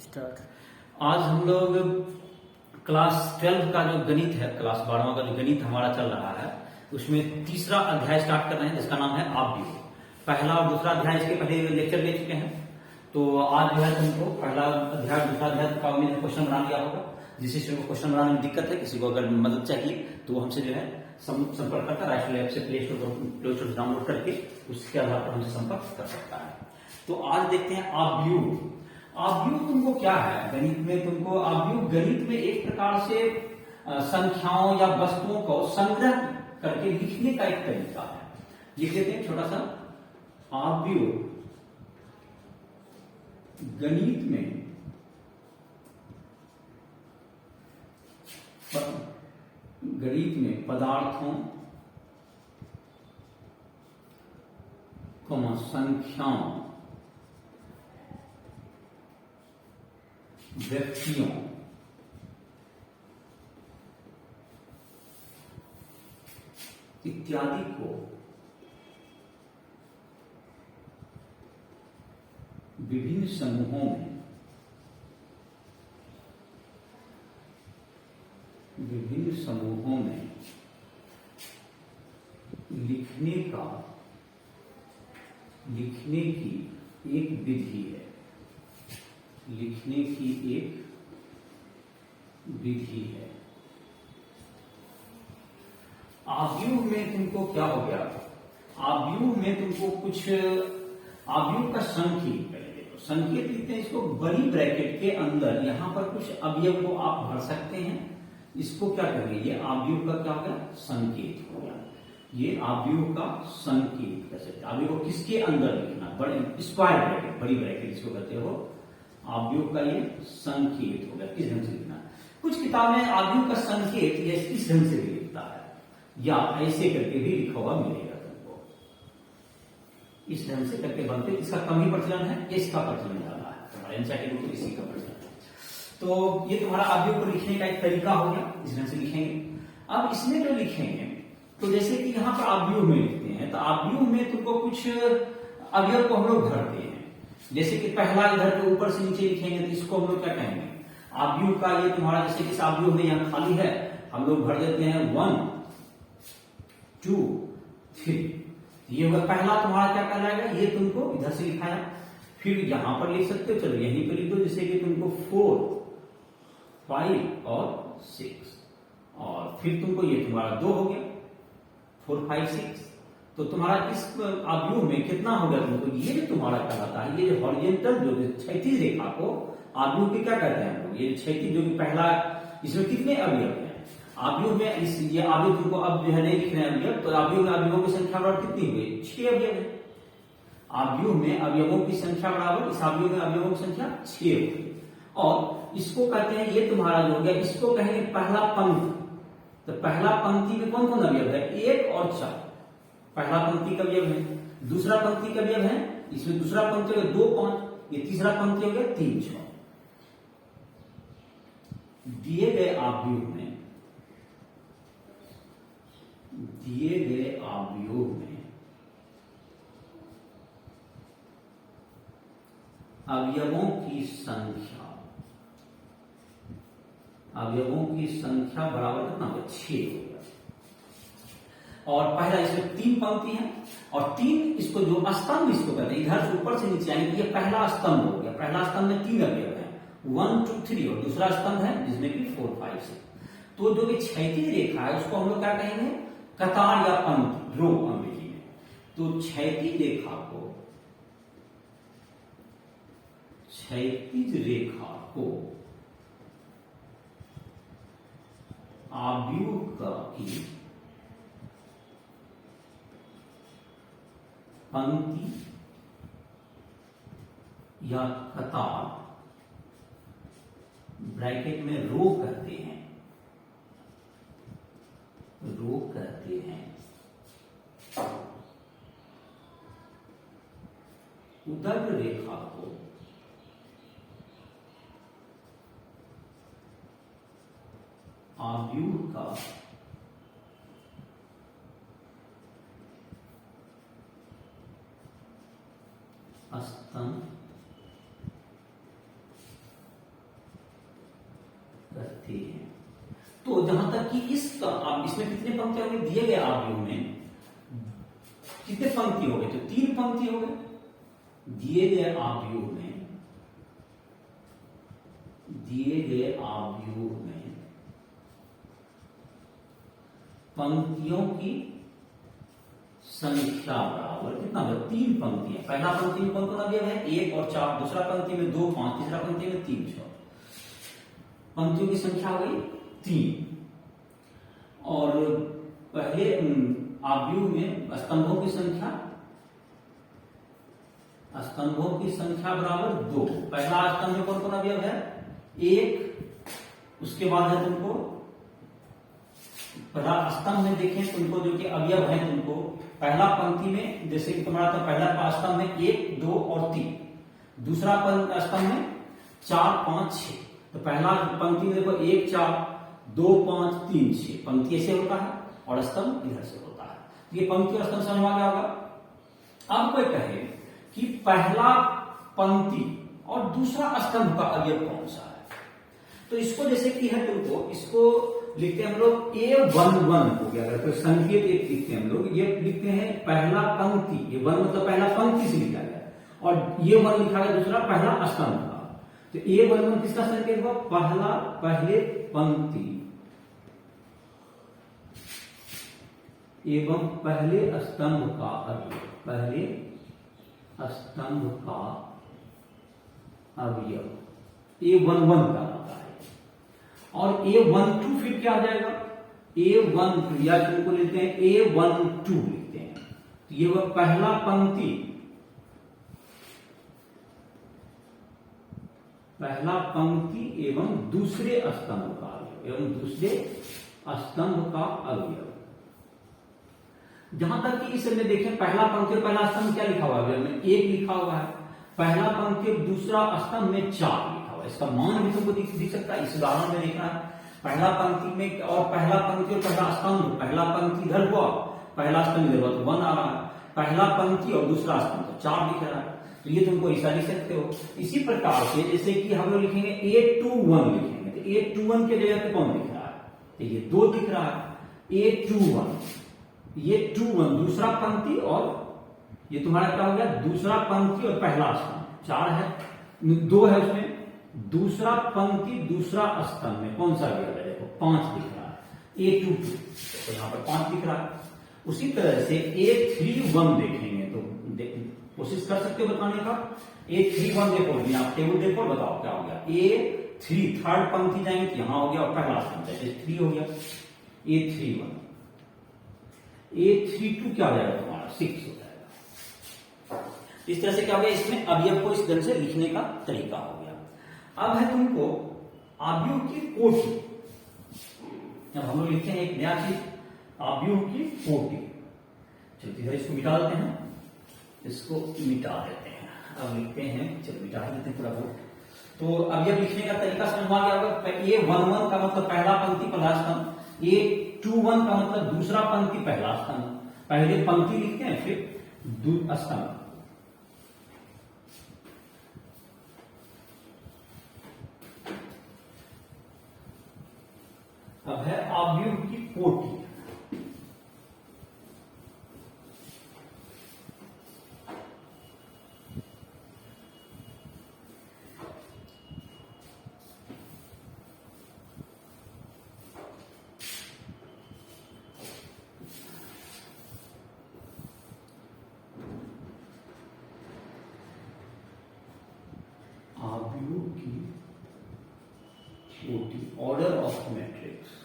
Start. आज हम लोग क्लास 12 का जो गणित है, क्लास 12वां का जो गणित हमारा चल रहा है, उसमें तीसरा अध्याय स्टार्ट कर रहे हैं जिसका नाम है आव्यूह। पहला और दूसरा अध्याय इसके पहले लेक्चर ले चुके हैं। तो आज जो है तुमको पहला अध्याय दूसरा अध्याय का उम्मीद क्वेश्चन बना लिया होगा। जिस स्टूडेंट को क्वेश्चन बनाने में दिक्कत है, किसी को अगर मदद चाहिए तो वो हमसे जो है संपर्क करता है। राइट ऐप से प्ले स्टोर डाउनलोड करके उसके आधार पर हमसे संपर्क कर सकता है। तो आज देखते हैं आव्यूह। आव्यूह तुमको क्या है गणित में? तुमको आव्यूह गणित में एक प्रकार से संख्याओं या वस्तुओं को संग्रह करके लिखने का एक तरीका है। लिख देते हैं छोटा सा। आव्यूह गणित में पदार्थों संख्याओं व्यक्तियों इत्यादि को विभिन्न समूहों में लिखने की एक विधि है। आव्यूह में तुमको क्या हो गया? आव्यूह में तुमको कुछ आव्यूह का संकेत करेंगे। तो संकेत लिखते हैं इसको बड़ी ब्रैकेट के अंदर। यहां पर कुछ अवयव को आप भर सकते हैं। इसको क्या करेंगे? ये आव्यूह का क्या हो गया? संकेत हो गया। ये आव्यूह का संकेत कह सकते हैं। आव्यूह को किसके अंदर लिखना? बड़े स्क्वायर ब्रैकेट, बड़ी ब्रैकेट इसको कहते हो। आव्यूह का ये संकेत हो गया। किस ढंग से लिखना? कुछ किताबें आव्यूह का संकेत या इस ढंग से भी लिखता है, या ऐसे करके भी लिखा हुआ मिलेगा तुमको। इस ढंग से करके बनते। इसका कम ही प्रचलन है, इसका प्रचलन ज्यादा है। तुम्हारे एनसीईआरटी में तो इसी का प्रचलन है। तो ये तुम्हारा आव्यूह को लिखने का एक तरीका हो गया। इस ढंग से लिखेंगे। अब इसमें जो लिखेंगे, तो जैसे कि यहां पर आव्यूह में लिखते हैं, तो आव्यूह में तुमको कुछ अवयव को हम लोग भरते हैं। जैसे कि पहला इधर के ऊपर से नीचे लिखेंगे, तो इसको हम लोग क्या कहेंगे? आव्यूह का ये तुम्हारा, जैसे कि इस आव्यूह में यहां खाली है, हम लोग भर देते हैं 1 2 3। ये होगा पहला तुम्हारा क्या कहलाएगा? ये तुमको इधर से लिखाया। फिर यहां पर लिख सकते हो, चलो यहीं पर लिख दो। जैसे कि तुमको 4 5 और 6, और फिर तुमको ये तुम्हारा 2 हो गया। 4 5 6। तो तुम्हारा इस आव्यूह में कितना हो गया तुमको? ये जो तुम्हारा कहलाता है, ये हॉरिजॉन्टल जो क्षैतिज रेखा को आव्यूह की क्या कहते हैं हम लोग? ये क्षैतिज जो कि पहला, इसमें कितने अवयव हैं आव्यूह में? ये आव्यूह तुमको अब जो है नहीं लिख रहे हैं अवयव, तो आव्यूह में अवयवों की संख्या बराबर कितनी हुई? 6 अवयव है। आव्यूह में अवयवों की संख्या बराबर, इस आव्यूह में अवयवों की संख्या 6 होगी। और इसको कहते हैं, ये तुम्हारा जो हो गया, इसको कहेंगे पहला पंक्ति। तो पहला पंक्ति में कौन कौन अवयव है? 1 और 4। पहला पंक्ति का अवयव है। दूसरा पंक्ति का अवयव है, इसमें दूसरा पंक्ति हो गया 2 5। ये तीसरा पंक्ति हो गया 3 6। दिए गए आव्यूह में अवयवों की संख्या बराबर कितना होगा? 6 होगा। और पहला इसमें 3 पंक्ति है, और 3 इसको जो स्तंभ इसको कहते हैं, इधर से ऊपर से नीचे आएंगे। ये पहला स्तंभ हो गया। पहला स्तंभ में 3 अवयव है, 1 2 3, और दूसरा स्तंभ है जिसमें कि 4 5 6। तो जो भी क्षैतिज रेखा है उसको हम लोग क्या कहेंगे? कतार या पंक्ति, रो अंग्रेजी में। तो क्षैतिज रेखा को आव्यूह की पंक्ति या कतार, ब्रैकेट में रो कहते हैं, उदर रेखा को आव्यूह का स्तंभ पंक्ति है। तो जहां तक कि इसका अब इसमें कितने पंक्ति हो गए दिए गए आव्यूह में, कितने पंक्ति हो गए, तो 3 पंक्ति हो गए दिए गए आव्यूह में। दिए गए आव्यूह में पंक्तियों की संख्या बराबर कितना है, 3 पंक्तियां। पहला पंक्ति में कौन कौन अवयव है, 1 और 4, दूसरा पंक्ति में 2, 5, तीसरा पंक्ति में 3, 6। पंक्तियों की संख्या हो गई 3। और पहले आव्यूह में स्तंभों की संख्या बराबर 2। पहला स्तंभ में कौन कौन अवयव है, 1। उसके बाद है तुमको पहला स्तंभ में देखें तुमको जो कि अवयव है तुमको पहला पंक्ति में, जैसे कि तुम्हारा था पहला स्तंभ में 1, 2 और 3। दूसरा स्तंभ में 4, 5, 6। तो पहला पंक्ति में देखो 1, 4, 2, 5, 3, 6 पंक्ति ऐसे होता है और स्तंभ इधर से होता है। ये पंक्ति और स्तंभ समझ में आ गया होगा। अब कोई कहे कि पहला पंक्ति और दूसरा स्तंभ का अवयव कौन सा है, तो इसको जैसे कि है तुमको इसको लिखते हैं हम लोग A11 हो गया। अगर कोई संकेत एक लिखते हैं हम लोग, ये लिखते हैं पहला पंक्ति, ये 1 मतलब पहला पंक्ति से लिखा गया, और ये 1 लिखा गया दूसरा पहला स्तंभ का। तो A11 किसका संकेत हुआ, पहले पंक्ति एवं पहले स्तंभ का अवयव, पहले स्तंभ का अवयव A11 का होता है। और A12 फिर क्या आ जाएगा, A12 या जिनको लेते हैं A12 लिखते हैं। तो ये वह पहला पंक्ति एवं दूसरे स्तंभ का अवयव। जहां तक कि इसमें देखें पहला पंक्ति और पहला स्तंभ क्या लिखा हुआ है, 1 लिखा हुआ है। पहला पंक्ति और दूसरा स्तंभ में 4 लिखा हुआ है। इसका मान भी तुमको दिख सकता है, इस उदाहरण में देखना है। पहला पंक्ति में और पहला पंक्ति और पहला स्तंभ, पहला पंक्ति इधर हुआ, पहला स्तंभ इधर हुआ, तो 1 आ रहा है। पहला पंक्ति और दूसरा स्तंभ तो 4 लिख रहा है, तो ये तुमको ऐसा लिख सकते हो। इसी प्रकार से जैसे कि हम लोग लिखेंगे A21 लिखेंगे, तो A21 के जगह पे कौन दिख रहा है, तो ये 2 दिख रहा है। A21 ये 21 दूसरा पंक्ति और ये तुम्हारा क्या हो गया, दूसरा पंक्ति और पहला स्तंभ 4 है, 2 है उसमें। दूसरा पंक्ति दूसरा स्तंभ में कौन सा गया है, देखो 5 दिख रहा है, A22 तो यहां पर 5 दिख रहा है। उसी तरह से A31 देखेंगे तो कोशिश कर सकते हो बताने का। A31 देखो, आप टेबल देखो बताओ क्या हो गया। A3 थर्ड पंक्ति जाएंगे तो यहां हो गया और पहला स्तंभ जैसे 3 हो गया। A31 A32 क्या हो जाएगा तुम्हारा 6 हो जाएगा। इस तरह से क्या हो गया, इसमें अवयव को इस ढंग से लिखने का तरीका हो गया। अब है तुमको अवयव की कोटि। जब हम लोग लिखते हैं एक नया चीज, अवयव की कोटि। चलो इधर इसको मिटा देते हैं, इसको मिटा देते हैं। अब लिखते हैं, चलो मिटा देते हैं पूरा बोर्ड। तो अवयव लिखने का तरीका समझ में आ गया होगा। A11 का मतलब पहला पंक्ति पहला स्तंभ, A21 का मतलब दूसरा पंक्ति पहला स्तंभ। पहले पंक्ति लिखते हैं फिर स्तंभ। अब है अवयव की कोटि। अवयव की कोटि, ऑर्डर ऑफ मैट्रिक्स।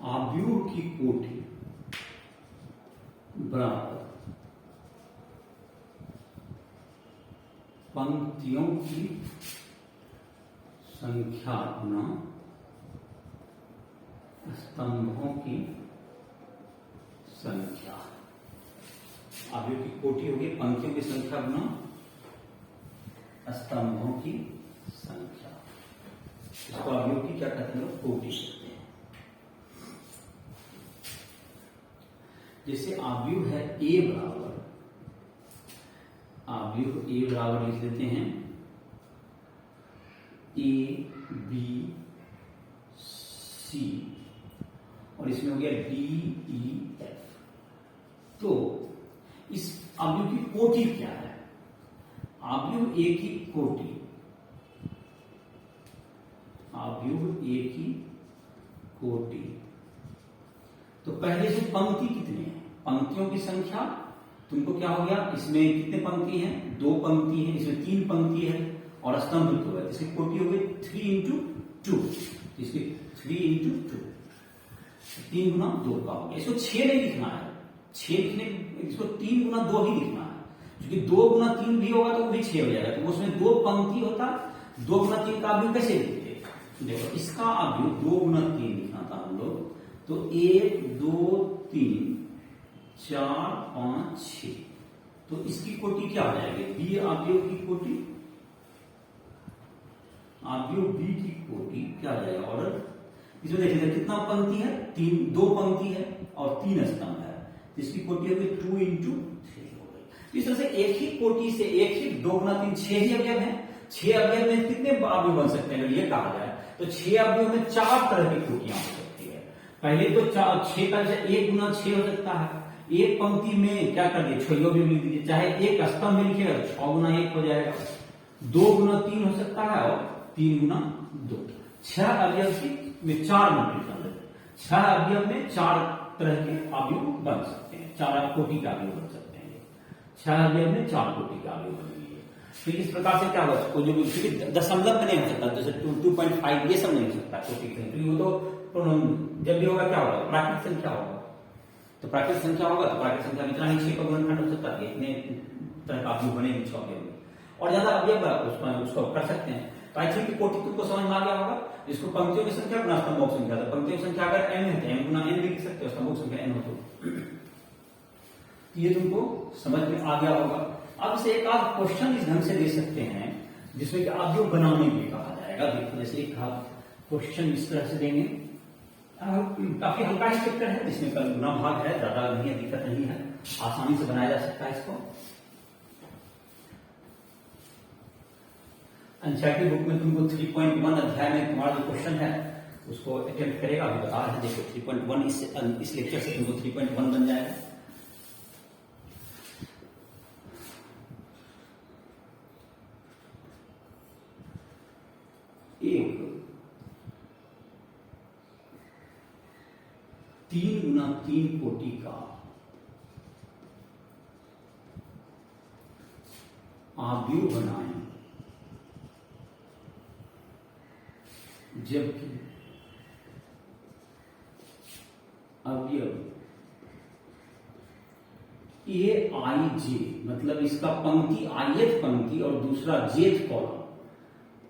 अवयव की कोटि बराबर पंक्तियों की संख्या गुना स्तंभों की संख्या। अवयव की कोटि होगी पंक्तियों की संख्या गुना स्तंभों की संख्या। इसको अवयव की क्या कहते हैं, कोटि कहते हैं। जैसे आव्यूह है ए बराबर, आव्यूह ए बराबर लिख देते हैं ए बी सी, और इसमें हो गया डी ई एफ। तो इस आव्यूह की कोटि क्या है? आव्यूह ए की कोटि, आव्यूह ए की कोटि, तो पहले से पंक्ति कितने हैं? पंक्तियों की संख्या तुमको क्या हो गया, इसमें कितने पंक्ति हैं? 2 पंक्ति है, इसमें 3 पंक्ति है और स्तंभ 2 है, इसकी कोटि हो गई 3 इंटू 2, इसकी 3 इंटू 2, 3 गुना 2 का हो गया। इसको 6 नहीं लिखना है, 6 लिखने, इसको 3 गुना 2 ही लिखना है, क्योंकि 2 गुना 3 भी होगा तो वो भी 6 हो जाएगा। तो उसमें 2 पंक्ति होता, 2 गुना 3 का आव्यूह कैसे लिखते? देखो इसका आव्यूह 2 गुना 3 लिखना था हम लोग, तो 1 2 3 4 5 6, तो इसकी कोटि क्या हो जाएगी? बी आव्यूह की कोटि, आव्यूह बी की कोटि क्या हो जाएगा? ऑर्डर इसमें देखिए कितना पंक्ति है? 2 पंक्ति है और 3 स्तंभ है, तो इसकी कोटि होगी 2 इंटू 3 हो गई। इस तरह से एक ही कोटि से एक ही 2 गुना 3 6 ही अवयव है, 6 अवयव में कितने आव्यूह बन सकते हैं? अगर ये कहा जाए तो 6 अवयव में 4 तरह की कोटियां हो सकती है। पहले तो 6 का जैसे 1 गुना 6 हो सकता है, एक पंक्ति में क्या कर दिए 6 भी लिख दीजिए, चाहे एक स्तंभ में लिखिएगा तो 6 गुना 1 हो जाएगा, 2 गुना 3 हो सकता है और 3 गुना 2, 6 अवयव में 4 मल्टीपल, 6 अवयव में 4 तरह के आव्यूह बन सकते हैं, 4 कोटि के आव्यूह बन सकते हैं, 6 अवयव में 4 कोटि के आव्यूह बनेंगे। तो इस प्रकार से क्या होगा, जो दशमलव में नहीं हो सकता, जैसे 2.5 ये सब नहीं हो सकता कोटि की संख्या, वो तो जब भी होगा क्या होगा? प्राकृतिक संख्या होगा, तो प्राकृतिक संख्या होगा तो प्राकृतिक संख्या में इतना ही 6 का गुणनखंड हो सकता है, इतने तरह का आव्यूह बनेंगे 6 अवयव में, और ज्यादा अवयव उसको कर सकते हैं। तो आई थिंक कोटि तुमको समझ में आ गया होगा। इसको पंक्तियों की संख्या गुना स्तंभों की संख्या, तो पंक्तियों की संख्या अगर n है तो n गुना n भी लिख सकते हो, स्तंभों की संख्या n हो तो ये तुमको समझ में आ गया होगा। अब से एक आध क्वेश्चन इस ढंग से दे सकते हैं जिसमें कि आव्यूह बनाने के लिए कहा जाएगा। देखो जैसे एक क्वेश्चन इस तरह से देंगे, काफी हल्का स्ट्रक्चर है, जिसमें कल गुना भाग है, ज्यादा नहीं है, दिक्कत नहीं है, आसानी से बनाया जा सकता है इसको। एनसीईआरटी बुक में तुमको 3.1 अध्याय में तुम्हारा जो क्वेश्चन है उसको अटेम्प्ट करेगा, अभी बता रहे हैं। देखो 3.1 इस लेक्चर से तुमको 3.1 बन जाएगा। एक 3 गुना 3 कोटि का आव्यूह बनाएं, जबकि अवयव ए आई जे, मतलब इसका पंक्ति ith पंक्ति और दूसरा jth column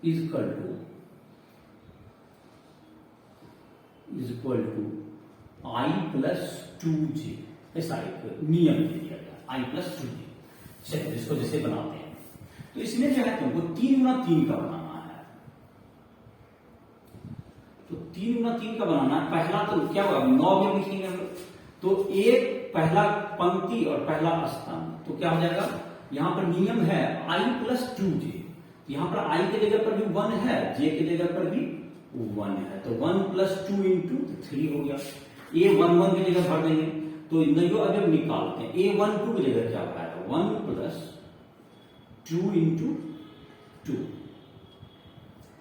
is equal to i plus 2j, ऐसा एक नियम दे दिया गया, i प्लस 2j। चलिए इसको जैसे बनाते हैं, तो इसमें जो है तुमको 3 गुना 3 का बनाना है, तो 3 गुना 3 का बनाना है। पहला तो क्या होगा, 9 भी लिखेंगे हम लोग, तो एक पहला पंक्ति और पहला स्तंभ, तो क्या हो जाएगा, यहां पर नियम है i प्लस 2j, यहां पर i के जगह पर भी 1 है, j के जगह पर भी 1 है, तो 1 प्लस 2 इंटू 3 हो गया। a 1 की जगह भर देंगे, तो नहीं अगर निकालते हैं a 1 2 की जगह क्या होगा, 1 plus 2 into 2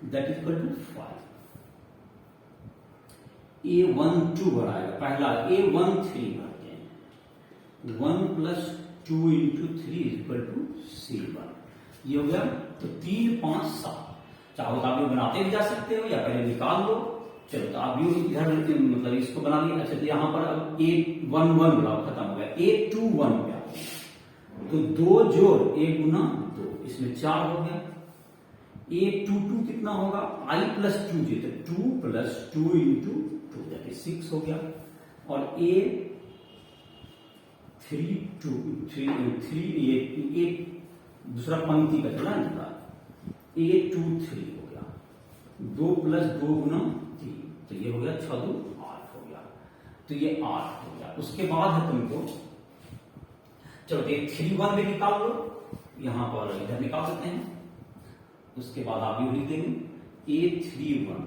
that is equal to 5। a 1 2 बढ़ाएगा, पहला a 1 3 भरते हैं, 1 plus 2 into 3 is equal to c1, ये हो गया। तो 3 5 7, चाहो तो आप बनाते भी जा सकते हो या पहले निकाल लो। चलो तो आप इधर मतलब इसको बना लिया। अच्छा, तो यहां पर अब a 1 1 बनाओ, खत्म हो गया, a 2 1 पे आते हैं, तो 2 जोड़ a गुना 2, इसमें 4 हो गया। a 2 2 कितना होगा, i प्लस 2j, तो 2 प्लस 2 इंटू 2 दैट इज 6 हो गया। और a 3 2 3 ये दूसरा पंक्ति का चला ना, a 2 3 हो गया, 2 प्लस 2 गुना 3, तो ये हो गया 6 2 8 हो गया। तो ये 8 हो गया। उसके बाद है तुमको, चलो ये 3 1 में निकाल लो, यहां पर इधर निकाल सकते हैं। उसके बाद आप यू लिख देंगे ए 3 1,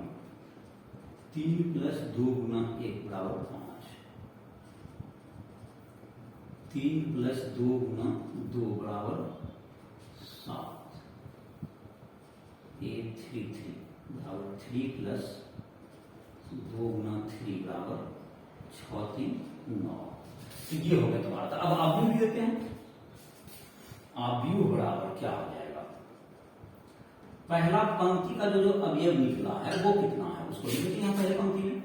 3 प्लस 2 गुना 1 बराबर 5, 3 प्लस 2 गुना 2 बराबर 7, ए 3 3 बराबर 3 प्लस 2 गुना 3 बराबर 6 3 9। तो ये हो गया तुम्हारा। तो अब आप भी देते हैं, आप यू बराबर क्या हो जाएगा, पहला पंक्ति का जो अवयव निकला है वो कितना है उसको लिख लीजिए। यहाँ पहले पंक्ति में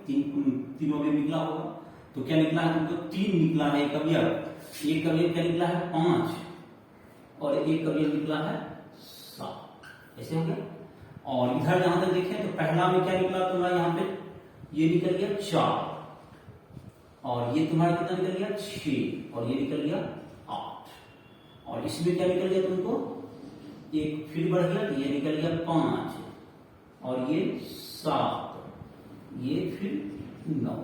तीन अवयव निकला होगा, तो क्या निकला है तुमको, 3 निकला है एक अवयव। एक अवयव क्या निकला है 5 और एक अवयव निकला है 7, ऐसे हो गया। और इधर जहां तक देखें तो पहला में क्या निकला तुम्हारा, यहाँ पे ये निकल गया 4 और ये तुम्हारा कितना निकल गया 6 और ये निकल गया 8 और इसमें क्या निकल गया तुमको, एक फिर बढ़ गया, ये निकल गया 5 और ये 7, ये फिर 9।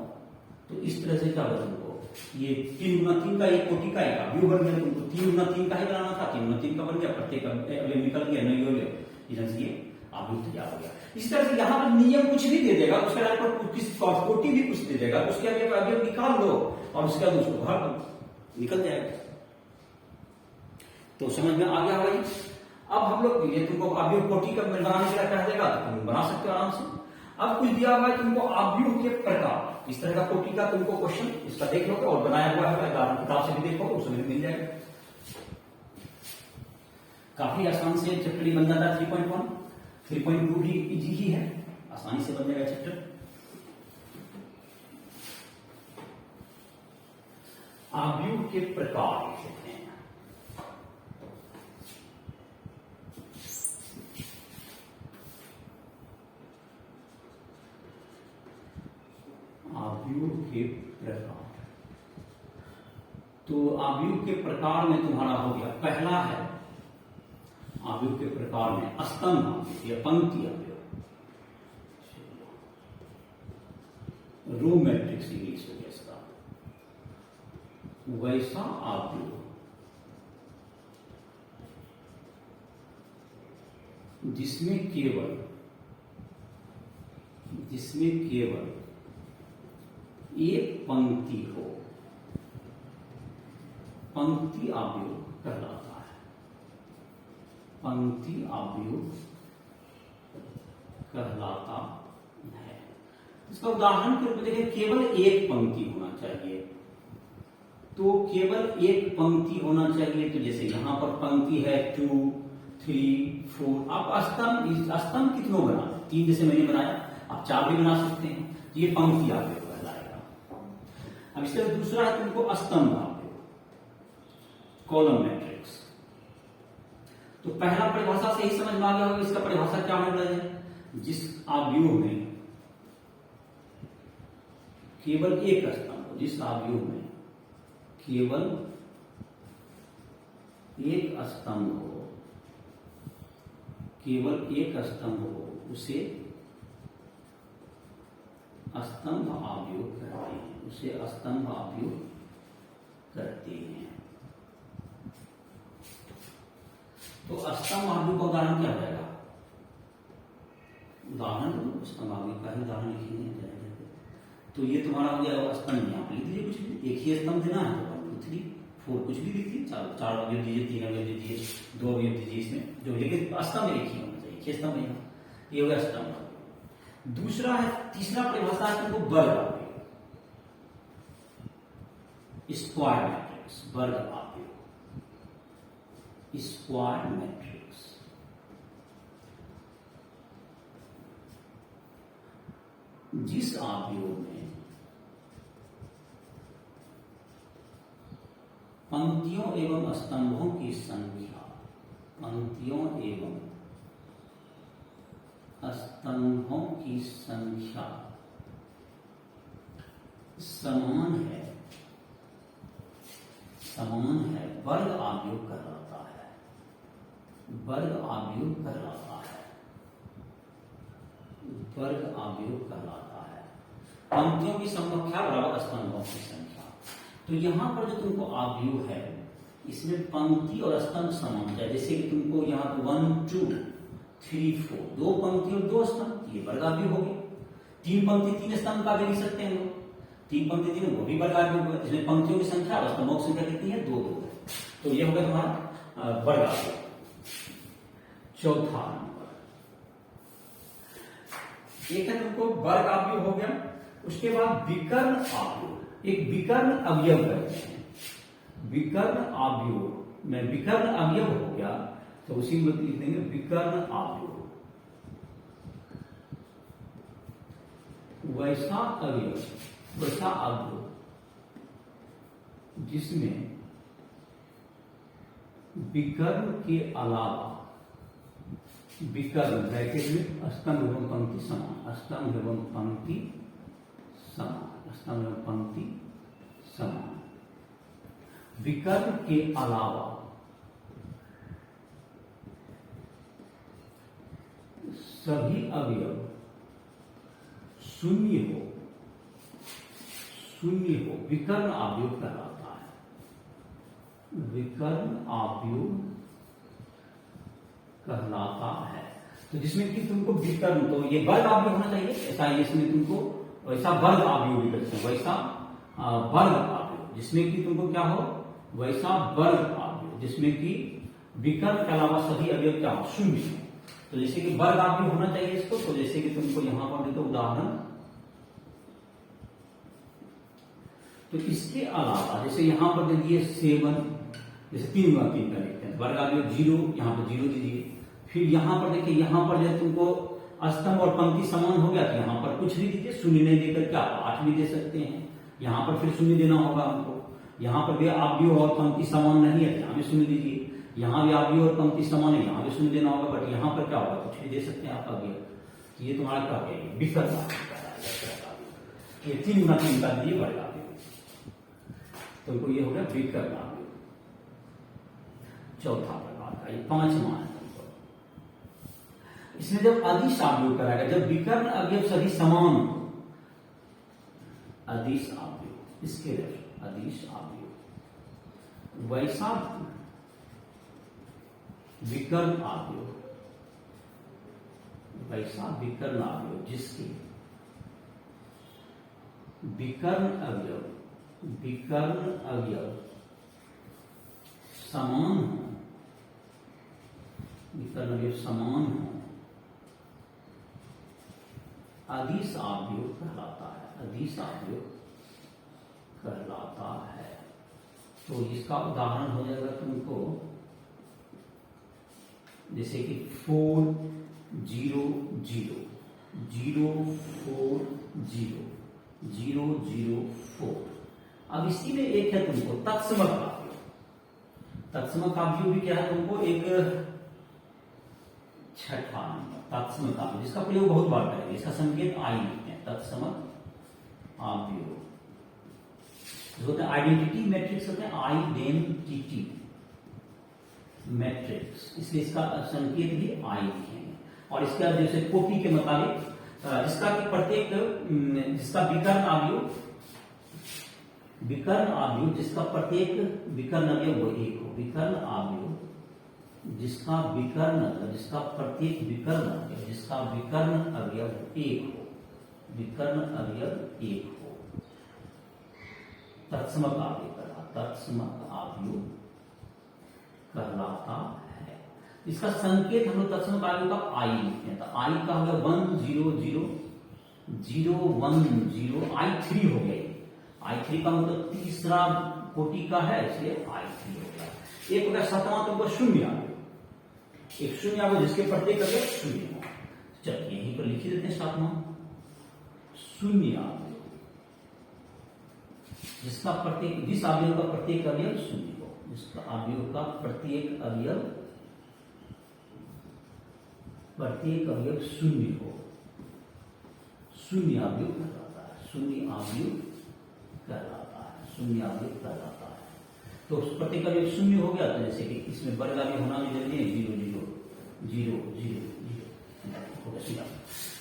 तो इस तरह से क्या बना तुमको, ये 3 गुना 3 का एक कोटि का एक अवयव बन गया। तुमको 3 गुना 3 का ही बनाना था, 3 गुना 3 का बन गया, प्रत्येक अवयव निकल गया, नहीं हो गया, इधर से ये अवयव तैयार हो गया। इस तरह से यहाँ पर नियम कुछ भी दे देगा, उसके आधार किस कोटि भी कुछ दे देगा, उसके आगे अवयव निकाल लो और उसके बाद उसको भर दो, निकल जाएगा। तो समझ में आ गया भाई। अब हम लोग ये तुमको अवयव कोटि का बनाने के लिए कह देगा तो तुम बना सकते हो आराम से। अब कुछ दिया हुआ है तुमको अवयव के प्रकार, इस तरह का कोटि का तुमको क्वेश्चन इसका देख लो और बनाया हुआ है, किताब से भी देखो उसमें भी मिल जाएगा। काफी आसान से चैप्टर बन जाता है 3.1, 3.2 भी इजी ही है, आसानी से बन जाएगा चैप्टर। अवयव के प्रकार लिखते हैं। अवयव के प्रकार, तो अवयव के प्रकार में तुम्हारा हो गया, पहला है अवयव के प्रकार में स्तंभ या पंक्ति अवयव, रो मैट्रिक्स इंग्लिश हो गया इसका। वैसा अवयव जिसमें केवल एक पंक्ति हो, पंक्ति अवयव कहलाता है, पंक्ति अवयव कहलाता है। इसका उदाहरण के रूप में देखें, केवल एक पंक्ति होना चाहिए, तो केवल एक पंक्ति होना चाहिए, तो जैसे यहां पर पंक्ति है 2 3 4, आप स्तंभ कितनों बना, 3 जैसे मैंने बनाया, आप 4 भी बना सकते हैं, ये पंक्ति अवयव कहलाएगा। अब इससे दूसरा है तुमको स्तंभ अवयव, कॉलम मैट्रिक्स। तो पहला परिभाषा से ही समझ में आ गया होगा इसका परिभाषा क्या होने वाला है, जिस अवयव में केवल एक स्तंभ हो, जिस अवयव में केवल एक स्तंभ हो, केवल एक स्तंभ हो, उसे स्तंभ अवयव कहते हैं, उसे स्तंभ अवयव कहते हैं। तो स्तंभ अवयव का उदाहरण क्या हो जाएगा, उदाहरण स्तंभ अवयव का ही उदाहरण लिखेंगे। तो ये तुम्हारा हो गया स्तंभ, यहाँ पे लिख दीजिए कुछ भी, एक ही स्तंभ देना है, 1 2 3 4 कुछ भी लिखिए, 4 अवयव दीजिए, 3 अवयव दीजिए, 2 अवयव दीजिए, इसमें जो लेकिन स्तंभ एक ही होना चाहिए, 6 स्तंभ नहीं, ये हो गया स्तंभ। दूसरा है, तीसरा परिभाषा है तुमको वर्ग अवयव, स्क्वायर मैट्रिक्स, वर्ग अवयव, स्क्वायर मैट्रिक्स। जिस अवयव में पंक्तियों एवं स्तंभों की संख्या, पंक्तियों एवं स्तंभों की संख्या समान है, वर्ग अवयव कहलाता है, वर्ग अवयव कहलाता है, वर्ग अवयव कहलाता है। पंक्तियों की संख्या बराबर स्तंभों की संख्या। तो यहाँ पर जो तुमको अवयव है इसमें पंक्ति और स्तंभ समान है। जैसे कि तुमको यहाँ 1 2 3 4 दो पंक्ति और दो स्तंभ, ये वर्गावयव हो गए। तीन पंक्ति तीन स्तंभ का भी लिख सकते हैं लोग, तीन पंक्ति तीन वो भी वर्गावयव होगा। इसमें पंक्तियों की संख्या और स्तंभों की संख्या कितनी है? 2 2 है। तो ये हो गया तुम्हारा वर्गावयव। चौथा नंबर एक है तुमको वर्गावयव हो गया। उसके बाद विकर्ण अवयव, एक विकर्ण अवयव करते हैं। विकर्ण अवयव में विकर्ण अवयव हो गया तो उसी में लिख देंगे विकर्ण अवयव। वैसा अवयव, वैसा अवयव जिसमें विकर्ण के अलावा विकर्ण ब्रैकेट में स्तंभ एवं पंक्ति समान, स्तंभ एवं पंक्ति समान, स्तंभ एवं पंक्ति समान, विकर्ण के अलावा सभी अवयव शून्य हो, शून्य हो, विकर्ण अवयव कहलाता है। विकर्ण अवयव कहलाता है। तो जिसमें कि तुमको विकर्ण, तो ये वर्ग अवयव होना चाहिए, ऐसा इसमें तुमको वैसा वर्ग अवयव भी करते हैं, वैसा वर्ग अवयव जिसमें कि तुमको क्या हो, वैसा वर्ग अवयव जिसमें कि विकर्ण के अलावा सभी अवयव क्या हो, शून्य हो। तो जैसे कि वर्ग अवयव होना चाहिए इसको। तो जैसे कि तुमको यहां पर देखो उदाहरण, तो इसके अलावा जैसे यहां पर दे दिए 7, जैसे 3 गुणा 3 का लिखते हैं, वर्ग अवयव 0, यहां पर 0 दीजिए। फिर यहां पर देखिए, यहां पर जैसे तुमको स्तंभ और पंक्ति समान हो गया तो यहां पर कुछ भी दीजिए, शून्य नहीं देकर क्या 8 भी दे सकते हैं। यहां पर फिर शून्य देना होगा हमको। यहां पर भी अवयव और पंक्ति समान नहीं है, यहां भी शून्य दीजिए। यहां भी अवयव और पंक्ति समान है, यहां भी शून्य देना होगा। बट यहां पर क्या होगा, कुछ भी दे सकते हैं आप अवयव। ये तुम्हारा क्या है, विकर्ण अवयव। ये 3 गुना 3 का दिए वर्ग अवयव, तो ये हो गया विकर्ण अवयव। चौथा प्रकार का, ये 5वां है। इसमें जब अदिश अवयव कराएगा, जब विकर्ण अवयव सभी समान हो, अदिश अवयव, इसके अदिश अवयव, वैसा विकर्ण अवयव, वैसा विकर्ण अवयव जिसके विकर्ण अवयव, विकर्ण अवयव समान हो, विकर्ण अवयव समान हो, अदिश अवयव कहलाता है, अदिश अवयव कहलाता है। तो इसका उदाहरण हो जाएगा तुमको, जैसे कि 4 0 0 0 4 0 0 0 4। अब इसी में एक है तुमको तत्समक अवयव। तत्समक अवयव भी क्या है तुमको, एक 6वां नंबर तत्समक अवयव, जिसका प्रयोग बहुत बार करेंगे। इसका संकेत आई लिखते हैं, तत्समक अवयव जो होता है आइडेंटिटी मैट्रिक्स होते हैं, आइडेंटिटी मैट्रिक्स, इसलिए इसका संकेत भी आई लिखेंगे। और इसका जैसे कॉपी के मुताबिक जिसका कि प्रत्येक, जिसका विकर्ण अवयव, विकर्ण अवयव जिसका प्रत्येक विकर्ण अवयव वो एक हो, विकर्ण अवयव जिसका विकर्ण, जिसका प्रत्येक विकर्ण अवयव, जिसका विकर्ण अवयव एक हो, विकर्ण अवयव एक हो, तत्समक अवयव कहलाता, तत्समक अवयव कहलाता है। इसका संकेत हम लोग तत्समक अवयव का आई लिखते हैं। तो आई का हो गया 1 0 0 0 1 0, I3 हो गया। I3 का मतलब तीसरा कोटि का है, इसलिए I3 हो गया। एक हो गया 7वां, तुमको शून्य अवयव, एक शून्य अवयव जिसके प्रत्येक अवयव शून्य हो। चलिए यहीं पर लिख ही देते हैं 7वां, शून्य अवयव जिसका प्रत्येक, जिस अवयव का प्रत्येक अवयव शून्य हो, जिसका अवयव का प्रत्येक अवयव, प्रत्येक अवयव शून्य हो, शून्य अवयव कहलाता है, शून्य अवयव कहलाता है, शून्य अवयव कहलाता है। तो प्रत्येक अवयव शून्य हो गया, तो जैसे कि इसमें वर्ग अवयव होना भी जरूरी है, 0 0 0 0 0 हो गया।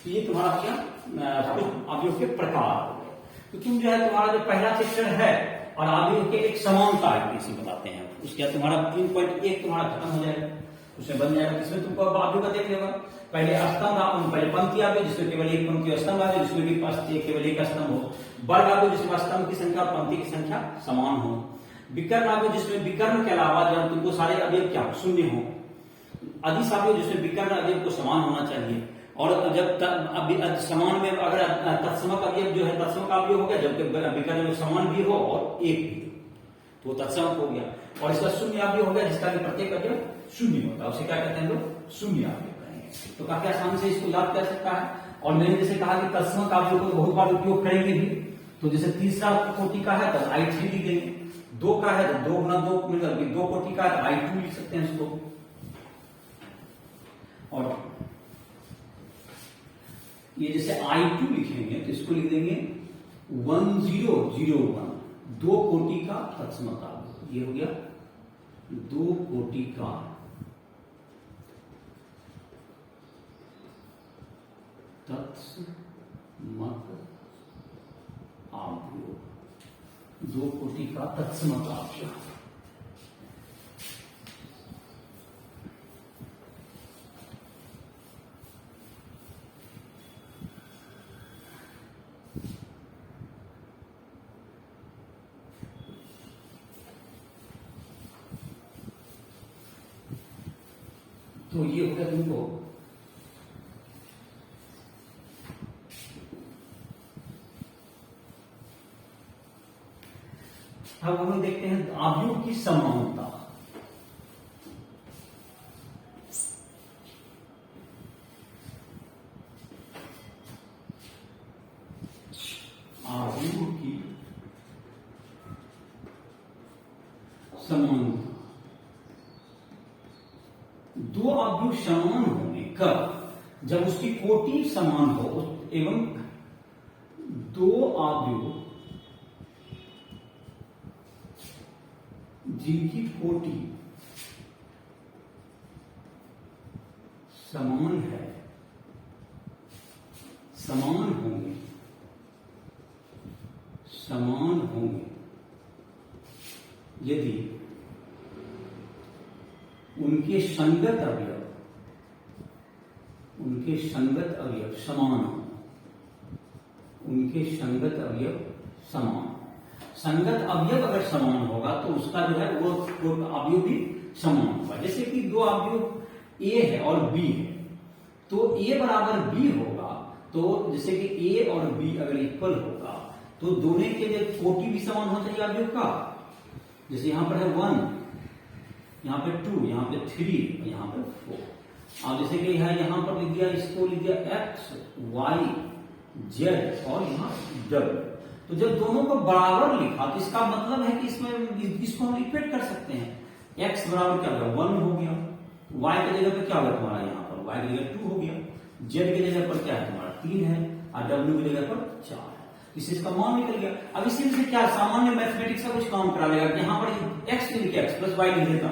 तो ये तुम्हारा क्या कुछ अवयव के प्रकार हो गए। तो तुम जो है तुम्हारा जो पहला चैप्टर है और अवयव के एक समानता इसी बताते हैं, उसके बाद तुम्हारा 3.1 तुम्हारा खत्म हो जाएगा, उसमें बन जाएगा। इसमें तुमको अवयव का देख लेगा, पहले स्तंभ, पहले पंक्ति अवयव जिसमें केवल एक पंक्ति और स्तंभ अवयव जिसमें भी केवल एक स्तंभ हो, वर्ग अवयव जिसमें स्तंभ की संख्या और पंक्ति की संख्या समान हो, विकर्ण अवयव जिसमें विकर्ण के अलावा जब तुमको सारे अवयव क्या शून्य हो, अधिस अवयव जिसमें विकर्ण अवयव को समान होना चाहिए, और जब समान में अगर तत्समक अवयव जो है तत्समक अवयव हो गया, जबकि विकर्ण में समान भी हो और एक भी तो तत्समक हो गया, और इसका शून्य अवयव हो गया जिसका कि प्रत्येक अवयव शून्य होता है, उसे क्या कहते हैं लोग शून्य अवयव कहेंगे। तो काफी आसानी से इसको याद कर सकता है। और मैंने जैसे कहा कि तत्समक अवयव को बहुत बार उपयोग करेंगे भी, तो जैसे तीसरा कोटि का है तो I3 लिख देंगे, 2 का है तो 2 गुना 2 मतलब 2 कोटि का है तो I2 लिख सकते हैं इसको। और ये जैसे I2 लिखेंगे तो इसको लिख देंगे 1001, 2 कोटि का तत्समक अवयव, ये हो गया 2 कोटि का तत्समक अवयव, 2 कोटि का तत्समक अवयव। तो ये हो गया तुमको अब हम देखते हैं अवयव की समानता। अवयव की समानता, दो अवयव समान होंगे कब, जब उसकी कोटि समान हो एवं दो अवयव जिनकी कोटि समान है, समान होंगे यदि उनके संगत अवयव समान हो, उनके संगत अवयव समान। संगत अवयव अगर समान होगा तो उसका जो है वो अवयव भी समान होगा। जैसे कि दो अवयव ए है और बी है, तो ए बराबर बी होगा, तो जैसे कि ए और बी अगर इक्वल होगा तो दोनों के लिए कोटि भी समान होना चाहिए अवयव का। जैसे यहां पर है 1, यहाँ पे 2, यहाँ पे 3 और यहाँ पे 4। अब जैसे कि है यहाँ पर लिख दिया, इसको लिख दिया x, y, z और यहाँ w। तो जब दोनों को बराबर लिखा तो इसका मतलब है कि इसमें इसको हम इक्वेट कर सकते हैं। x बराबर क्या होगा 1 हो गया, y की जगह पे क्या होगा तुम्हारा यहाँ पर y की जगह 2 हो गया, z की जगह पर क्या है तुम्हारा 3 है और w की जगह पर 4 है। इससे इसका मान निकल गया। अब इसी से क्या सामान्य मैथमेटिक्स का कुछ काम करा लेगा कि यहाँ पर x लिख के x प्लस y लिख देता।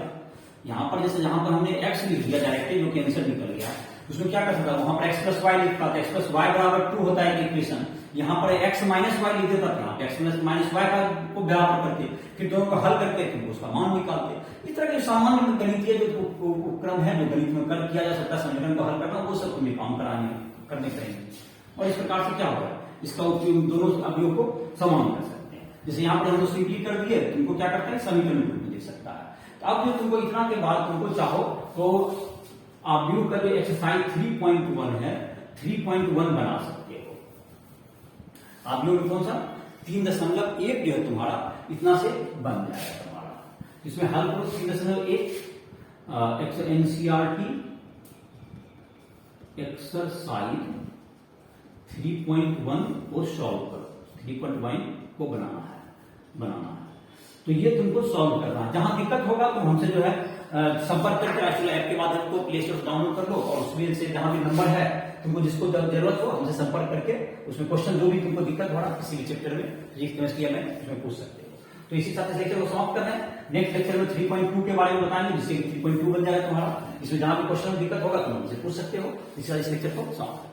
यहाँ पर जैसे जहां पर हमने x लिख दिया डायरेक्टली जो कि आंसर निकल गया, उसमें क्या कर सकता, वहां पर x प्लस वाई लिखता था, x प्लस वाई बराबर 2 होता है इक्वेशन, यहाँ पर x माइनस वाई लिख देता था, x माइनस वाई को बराबर करके फिर दोनों को हल करके फिर उसका मान निकालते। इस तरह के सामान्य गणितीय जो उपक्रम है जो गणित में कर किया जा सकता है समीकरण को हल करना, वो सब तुम्हें काम करने करेंगे। और इस प्रकार से क्या होगा, इसका उपयोग दोनों अवयवों को समान कर सकते हैं। जैसे यहाँ पर हम सिंपली कर दिए, तुमको क्या करता है समीकरण रूप में दे सकता है। तो अब जो तुमको इतना के बाद तुमको चाहो तो अवयव का जो एक्सरसाइज 3.1 है 3.1 बना सकते हो। अवयव में कौन सा 3.1 जो है तुम्हारा इतना से बन जाएगा तुम्हारा। इसमें हल करो 3.1 एनसीईआरटी एक्सरसाइज 3.1 को सॉल्व करो, 3.1 को बनाना है। तो ये तुमको सॉल्व करना है। जहां दिक्कत होगा तो हमसे जो है संपर्क करके एक्चुअल ऐप के माध्यम को प्ले स्टोर डाउनलोड कर लो और उसमें से जहां भी नंबर है तुमको जिसको जरूरत हो हमसे संपर्क करके उसमें क्वेश्चन जो भी तुमको दिक्कत हो रहा किसी भी चैप्टर में फिजिक्स केमिस्ट्री में उसमें पूछ सकते हो। तो इसी साथ लेक्चर को समाप्त कर रहे हैं। नेक्स्ट लेक्चर में 3.2 के बारे में बताएंगे, जिससे 3.2 बन जाएगा तुम्हारा। इसमें जहां भी क्वेश्चन दिक्कत होगा तुम हमसे पूछ सकते हो। इस लेक्चर को समाप्त